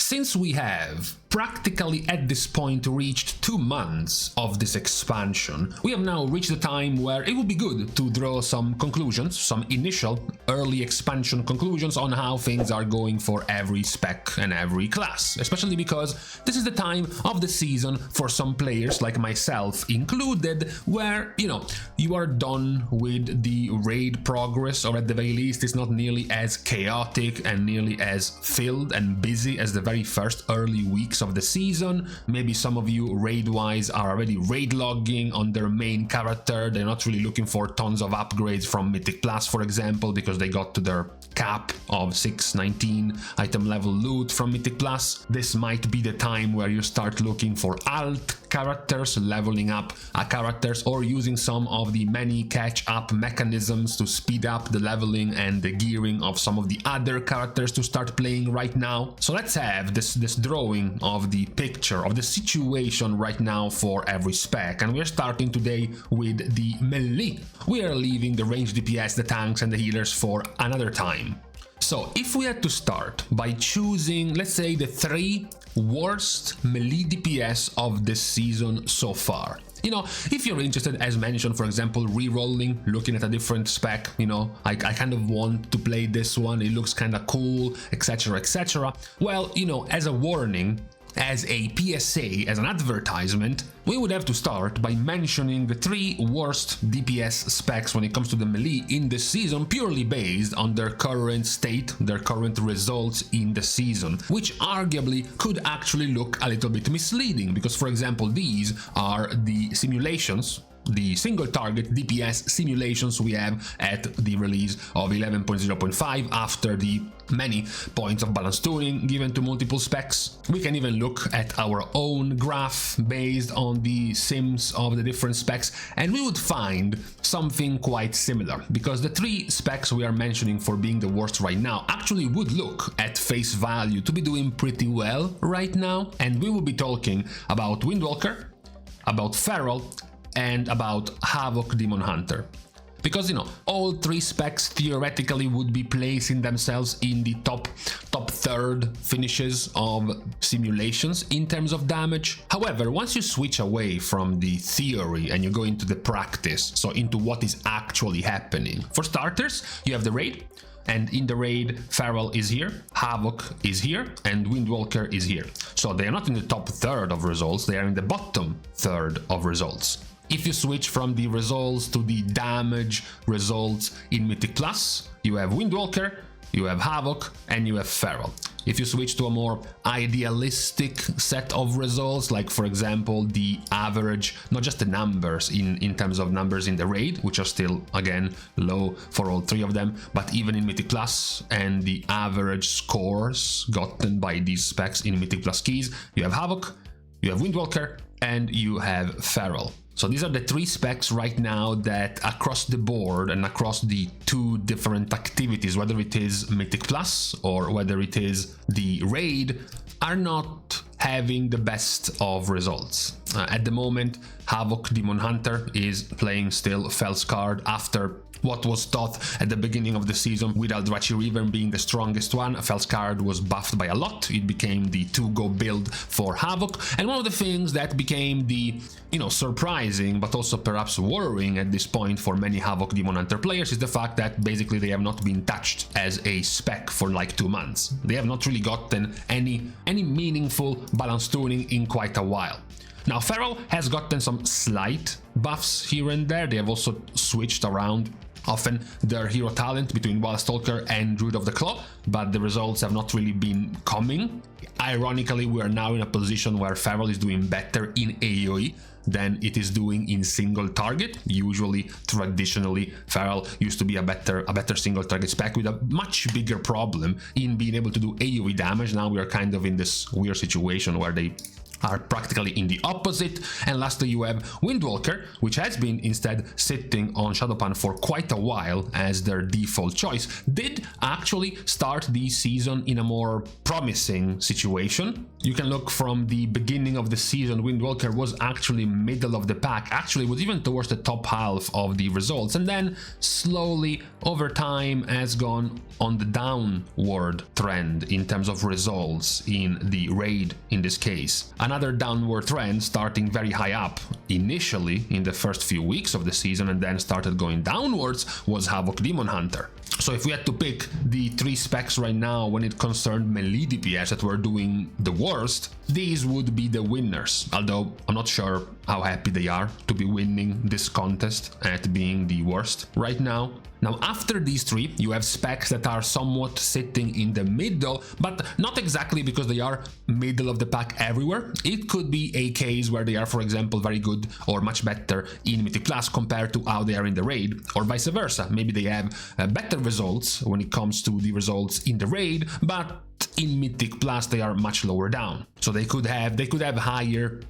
Since we have practically at this point reached 2 months of this expansion, we have now reached the time where it would be good to draw some conclusions, some initial early expansion conclusions on how things are going for every spec and every class, especially because this is the time of the season for some players like myself included where, you are done with the raid progress, or at the very least it's not nearly as chaotic and nearly as filled and busy as the very first early weeks of the season. Maybe some of you raid-wise are already raid logging on their main character. They're not really looking for tons of upgrades from Mythic Plus, for example, because they got to their cap of 619 item level loot from Mythic Plus. This might be the time where you start looking for alt characters, leveling up characters, or using some of the many catch-up mechanisms to speed up the leveling and the gearing of some of the other characters to start playing right now. So let's have this drawing of the picture of the situation right now for every spec, and we're starting today with the melee. We are leaving the ranged DPS, the tanks and the healers for another time. So if we had to start by choosing, let's say, the 3 worst melee DPS of this season so far. If you're interested, as mentioned, for example, re-rolling, looking at a different spec, I kind of want to play this one, it looks kind of cool, etc, etc. Well, as a warning, as a PSA, as an advertisement, we would have to start by mentioning the 3 worst DPS specs when it comes to the melee in this season, purely based on their current state, their current results in the season, which arguably could actually look a little bit misleading, because, for example, these are the simulations, the single target DPS simulations we have at the release of 11.0.5 after the many points of balance tuning given to multiple specs. We can even look at our own graph based on the sims of the different specs, and we would find something quite similar, because the 3 specs we are mentioning for being the worst right now actually would look at face value to be doing pretty well right now, and we will be talking about Windwalker, about Feral, and about Havoc Demon Hunter. Because, all 3 specs theoretically would be placing themselves in the top third finishes of simulations in terms of damage. However, once you switch away from the theory and you go into the practice, so into what is actually happening. For starters, you have the raid, and in the raid, Feral is here, Havoc is here, and Windwalker is here. So they are not in the top third of results, they are in the bottom third of results. If you switch from the results to the damage results in Mythic Plus, you have Windwalker, you have Havoc, and you have Feral. If you switch to a more idealistic set of results, like for example the average, not just the numbers in terms of numbers in the raid, which are still again low for all 3 of them, but even in Mythic Plus and the average scores gotten by these specs in Mythic Plus keys, you have Havoc, you have Windwalker, and you have Feral. So these are the 3 specs right now that across the board and across the 2 different activities, whether it is Mythic Plus or whether it is the raid, are not having the best of results. At the moment, Havoc Demon Hunter is playing still Felscard after what was thought at the beginning of the season with Eldrachi River being the strongest one. Felscard was buffed by a lot, it became the 2-go build for Havoc, and one of the things that became the, surprising but also perhaps worrying at this point for many Havoc Demon Hunter players is the fact that basically they have not been touched as a spec for like 2 months. They have not really gotten any meaningful balance tuning in quite a while. Now, Feral has gotten some slight buffs here and there. They have also switched around often their hero talent between Wildstalker and Druid of the Claw, but the results have not really been coming. Ironically, we are now in a position where Feral is doing better in AoE than it is doing in single target. Usually, traditionally, Feral used to be a better single target spec with a much bigger problem in being able to do AoE damage. Now we are kind of in this weird situation where they are practically in the opposite. And lastly, you have Windwalker, which has been instead sitting on Shadowpan for quite a while as their default choice, did actually start the season in a more promising situation. You can look from the beginning of the season, Windwalker was actually middle of the pack, actually was even towards the top half of the results, and then slowly over time has gone on the downward trend in terms of results in the raid in this case. Another downward trend starting very high up initially in the first few weeks of the season and then started going downwards was Havoc Demon Hunter. So if we had to pick the 3 specs right now when it concerned melee DPS that were doing the worst, these would be the winners, although I'm not sure how happy they are to be winning this contest at being the worst right now. Now, after these 3, you have specs that are somewhat sitting in the middle, but not exactly because they are middle of the pack everywhere. It could be a case where they are, for example, very good or much better in Mythic Plus compared to how they are in the raid, or vice versa. Maybe they have better results when it comes to the results in the raid, but in Mythic Plus they are much lower down. So they could have higher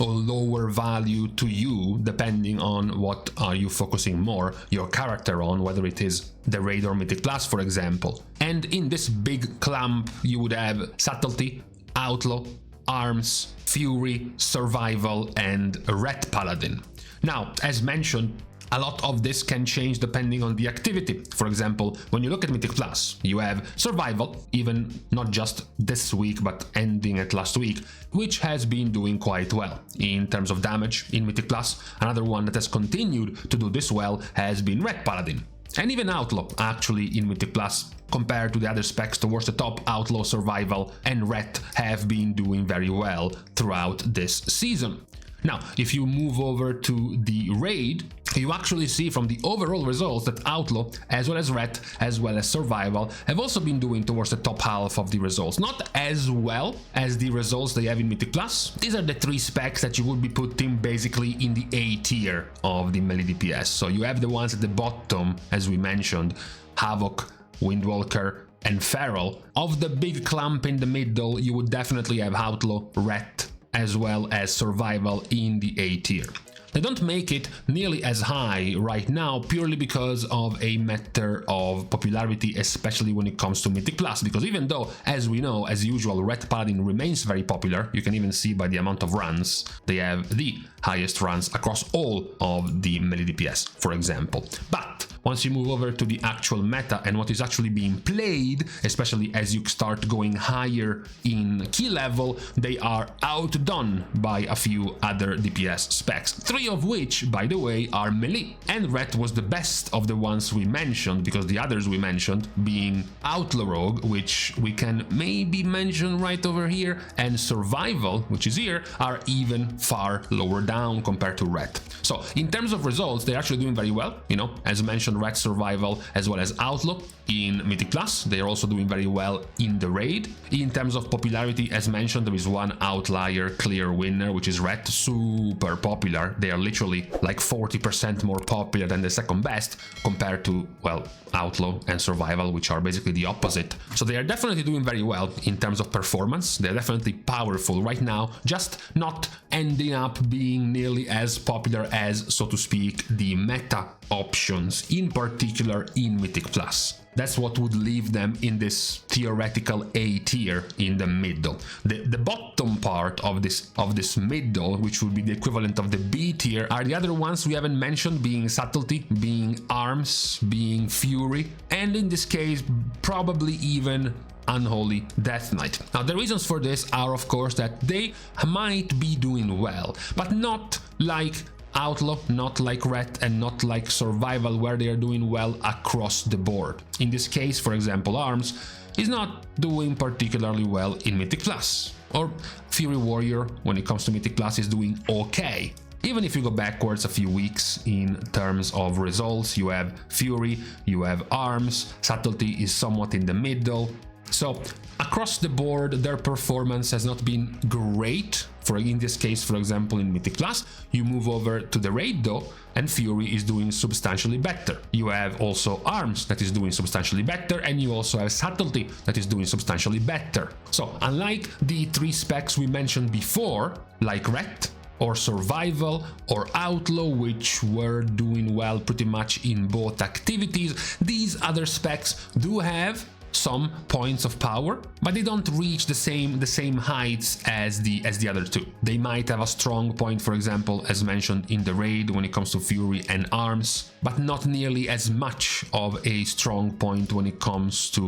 or lower value to you depending on what are you focusing more your character on, whether it is the raid or Mythic Plus, for example. And in this big clump you would have Subtlety, Outlaw, Arms, Fury, Survival, and Red Paladin. Now, as mentioned, a lot of this can change depending on the activity. For example, when you look at Mythic Plus, you have Survival, even not just this week, but ending at last week, which has been doing quite well in terms of damage in Mythic Plus. Another one that has continued to do this well has been Red Paladin. And even Outlaw, actually, in Mythic Plus, compared to the other specs towards the top, Outlaw, Survival, and Red have been doing very well throughout this season. Now, if you move over to the raid, you actually see from the overall results that Outlaw, as well as Red, as well as Survival, have also been doing towards the top half of the results. Not as well as the results they have in Mythic Plus. These are the 3 specs that you would be putting basically in the A tier of the melee DPS. So you have the ones at the bottom, as we mentioned, Havoc, Windwalker, and Feral. Of the big clump in the middle, you would definitely have Outlaw, Red, as well as Survival in the A tier. They don't make it nearly as high right now purely because of a matter of popularity, especially when it comes to Mythic Plus, because even though, as we know, as usual, Red Paladin remains very popular, you can even see by the amount of runs, they have the highest runs across all of the melee DPS, for example. But once you move over to the actual meta and what is actually being played, especially as you start going higher in key level, they are outdone by a few other DPS specs, 3 of which, by the way, are melee. And Red was the best of the ones we mentioned, because the others we mentioned being Outlaw Rogue, which we can maybe mention right over here, and Survival, which is here, are even far lower down compared to Red. So in terms of results, they're actually doing very well, you know, as mentioned, Red, Survival, as well as Outlaw in Mythic Plus. They are also doing very well in the raid. In terms of popularity, as mentioned, there is one outlier clear winner, which is Red, super popular. They are literally like 40% more popular than the second best compared to, well, Outlaw and Survival, which are basically the opposite. So they are definitely doing very well in terms of performance. They're definitely powerful right now, just not ending up being nearly as popular as, so to speak, the meta options, in particular in Mythic Plus. That's what would leave them in this theoretical A tier in the middle. The bottom part of this middle, which would be the equivalent of the B tier, are the other ones we haven't mentioned, being Subtlety, being Arms, being Fury, and in this case, probably even Unholy Death Knight. Now, the reasons for this are, of course, that they might be doing well, but not like Outlaw, not like Red, and not like Survival, where they are doing well across the board. In this case, for example, Arms is not doing particularly well in Mythic Plus, or Fury Warrior, when it comes to Mythic Plus, is doing okay. Even if you go backwards a few weeks in terms of results, you have Fury, you have Arms, Subtlety is somewhat in the middle, So across the board, their performance has not been great. In this case, for example, in Mythic Plus, you move over to the raid though, and Fury is doing substantially better. You have also Arms that is doing substantially better, and you also have Subtlety that is doing substantially better. So unlike the 3 specs we mentioned before, like Ret, or Survival, or Outlaw, which were doing well pretty much in both activities, these other specs do have some points of power, but they don't reach the same heights as the other 2. They might have a strong point, for example, as mentioned in the raid when it comes to Fury and Arms, but not nearly as much of a strong point when it comes to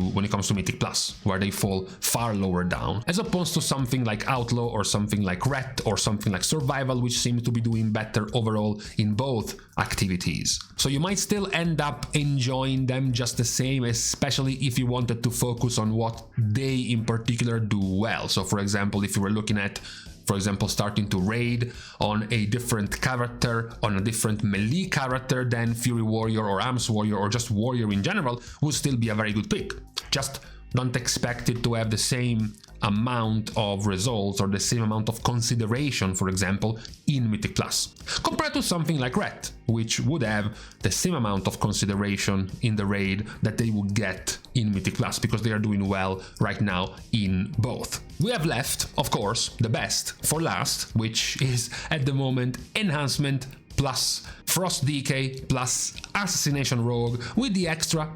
Mythic Plus, where they fall far lower down, as opposed to something like Outlaw or something like Ret or something like Survival, which seems to be doing better overall in both activities. So you might still end up enjoying them just the same, especially if you wanted to focus on what they in particular do well. So for example, if you were looking at, for example, starting to raid on a different character, on a different melee character, then Fury Warrior or Arms Warrior or just Warrior in general would still be a very good pick. Just don't expect it to have the same amount of results or the same amount of consideration, for example, in Mythic Plus, compared to something like Ret, which would have the same amount of consideration in the raid that they would get in Mythic Plus, because they are doing well right now in both. We have left, of course, the best for last, which is at the moment Enhancement plus Frost DK plus Assassination Rogue with the extra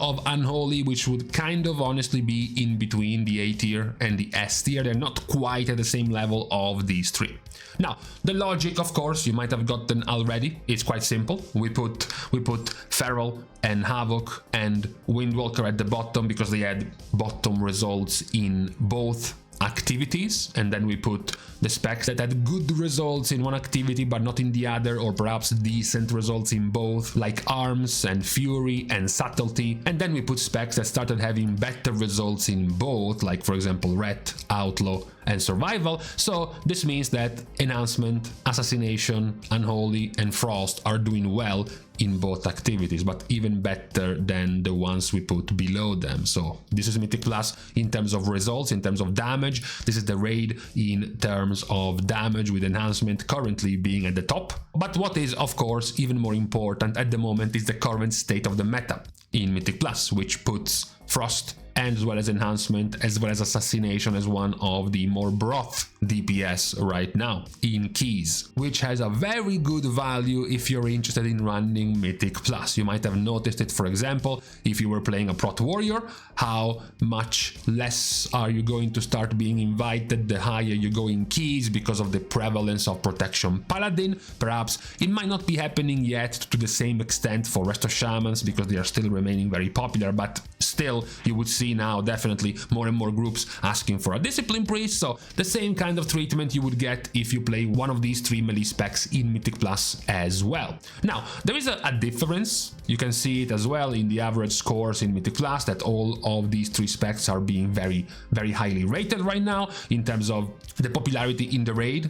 of Unholy, which would kind of honestly be in between the A tier and the S tier. They're not quite at the same level of these 3. Now, the logic, of course, you might have gotten already. It's quite simple. We put Feral and Havoc and Windwalker at the bottom because they had bottom results in both activities, and then we put the specs that had good results in one activity but not in the other, or perhaps decent results in both, like Arms and Fury and Subtlety, and then we put specs that started having better results in both, like for example Ret, Outlaw and Survival. So this means that Enhancement, Assassination, Unholy and Frost are doing well in both activities, but even better than the ones we put below them. So this is Mythic Plus in terms of results, in terms of damage. This is the raid in terms of damage, with Enhancement currently being at the top. But what is, of course, even more important at the moment is the current state of the meta in Mythic Plus, which puts Frost and as well as Enhancement, as well as Assassination, as one of the more broth DPS right now in keys, which has a very good value if you're interested in running Mythic Plus. You might have noticed it, for example, if you were playing a Prot Warrior, how much less are you going to start being invited the higher you go in keys because of the prevalence of Protection Paladin. Perhaps it might not be happening yet to the same extent for Resto Shamans because they are still remaining very popular, but still you would see now definitely more and more groups asking for a Discipline Priest, so the same kind of treatment you would get if you play one of these 3 melee specs in Mythic Plus as well. Now, there is a difference. You can see it as well in the average scores in Mythic Plus, that all of these 3 specs are being very, very highly rated right now in terms of the popularity in the raid.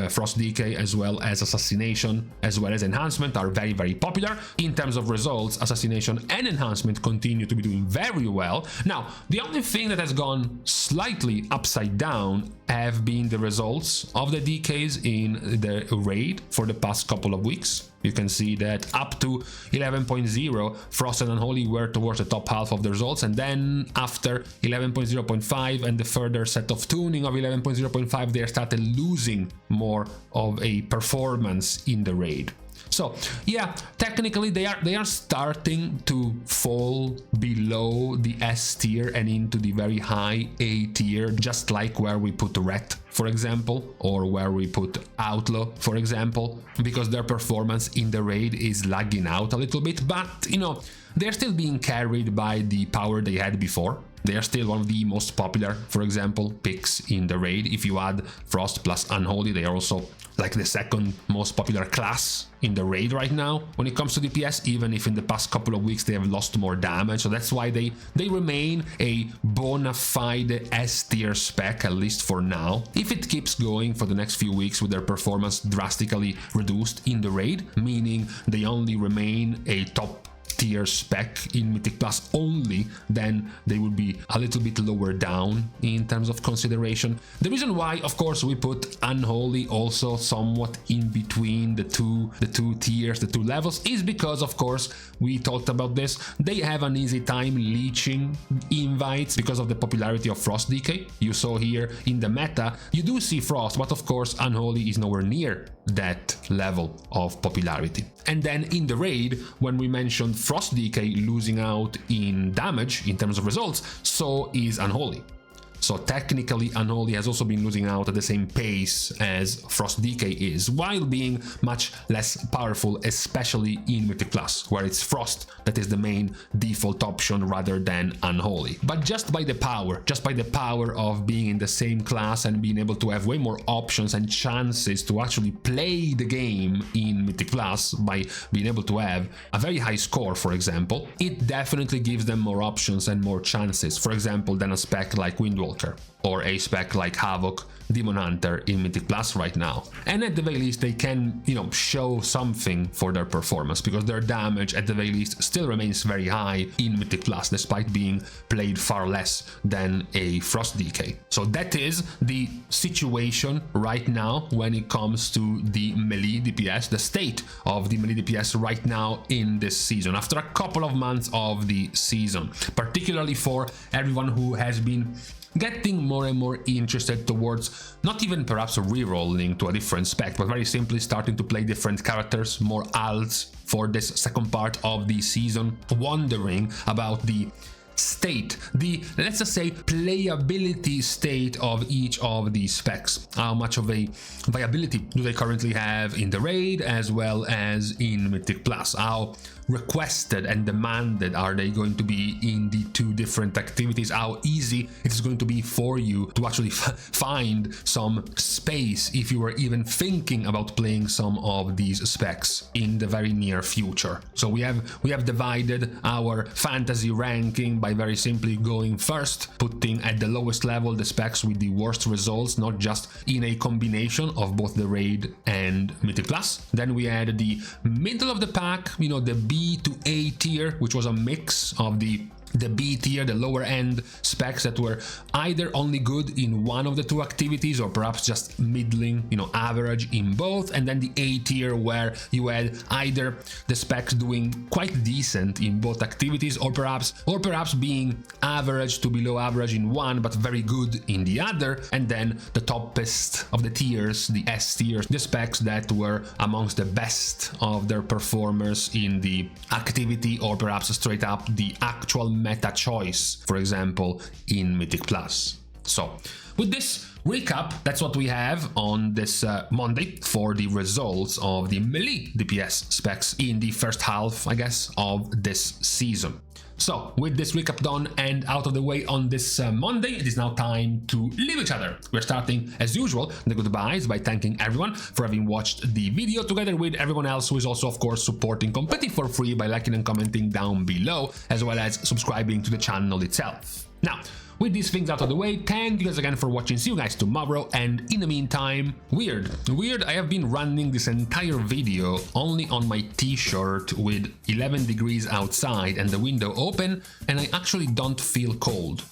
Frost DK as well as Assassination as well as Enhancement are very, very popular. In terms of results, Assassination and Enhancement continue to be doing very well. Now, the only thing that has gone slightly upside down have been the results of the DKs in the raid for the past couple of weeks. You can see that up to 11.0, Frost and Unholy were towards the top half of the results, and then after 11.0.5 and the further set of tuning of 11.0.5, they started losing more of a performance in the raid. So yeah, technically they are starting to fall below the S tier and into the very high A tier, just like where we put Ret, for example, or where we put Outlaw, for example, because their performance in the raid is lagging out a little bit, but you know, they're still being carried by the power they had before. They are still one of the most popular, for example, picks in the raid. If you add Frost plus Unholy, they are also like the second most popular class in the raid right now when it comes to DPS, even if in the past couple of weeks they have lost more damage. So that's why they remain a bona fide S tier spec, at least for now. If it keeps going for the next few weeks with their performance drastically reduced in the raid, meaning they only remain a top tier spec in Mythic Plus only, then they would be a little bit lower down in terms of consideration. The reason why, of course, we put Unholy also somewhat in between the two tiers, the two levels, is because, of course, we talked about this, they have an easy time leeching invites because of the popularity of Frost DK. You saw here in the meta, you do see Frost, but of course Unholy is nowhere near that level of popularity. And then in the raid, when we mentioned Frost DK losing out in damage in terms of results, so is Unholy. So technically Unholy has also been losing out at the same pace as Frost DK is, while being much less powerful, especially in Mythic Plus, where it's Frost that is the main default option rather than Unholy. But just by the power of being in the same class and being able to have way more options and chances to actually play the game in Mythic Plus, by being able to have a very high score, for example, it definitely gives them more options and more chances, for example, than a spec like Windwalker or a spec like Havoc, Demon Hunter in Mythic Plus right now. And at the very least they can, show something for their performance, because their damage at the very least still remains very high in Mythic Plus, despite being played far less than a Frost DK. So that is the situation right now when it comes to the melee DPS, the state of the melee DPS right now in this season, after a couple of months of the season, particularly for everyone who has been getting more and more interested towards not even perhaps rerolling to a different spec, but very simply starting to play different characters, more alts for this second part of the season, wondering about the state, the, let's just say, playability state of each of these specs. How much of a viability do they currently have in the raid as well as in Mythic Plus? How requested and demanded are they going to be in the two different activities? How easy it is going to be for you to actually find some space if you were even thinking about playing some of these specs in the very near future? So we have divided our fantasy ranking by very simply going first, putting at the lowest level the specs with the worst results, not just in a combination of both the raid and Mythic Plus. Then we had the middle of the pack, the B to A tier, which was a mix of the B tier, the lower end specs that were either only good in one of the two activities or perhaps just middling, average in both. And then the A tier, where you had either the specs doing quite decent in both activities or perhaps being average to below average in one but very good in the other. And then the toppest of the tiers, the S tiers, the specs that were amongst the best of their performers in the activity or perhaps straight up the actual meta choice, for example, in Mythic Plus. So with this recap, that's what we have on this Monday for the results of the melee DPS specs in the first half, I guess, of this season. So with this recap done and out of the way on this Monday, it is now time to leave each other. We're starting, as usual, the goodbyes by thanking everyone for having watched the video, together with everyone else who is also, of course, supporting completely for free by liking and commenting down below, as well as subscribing to the channel itself. Now, with these things out of the way, thank you guys again for watching. See you guys tomorrow, and in the meantime, weird, I have been running this entire video only on my t-shirt with 11 degrees outside and the window open, and I actually don't feel cold.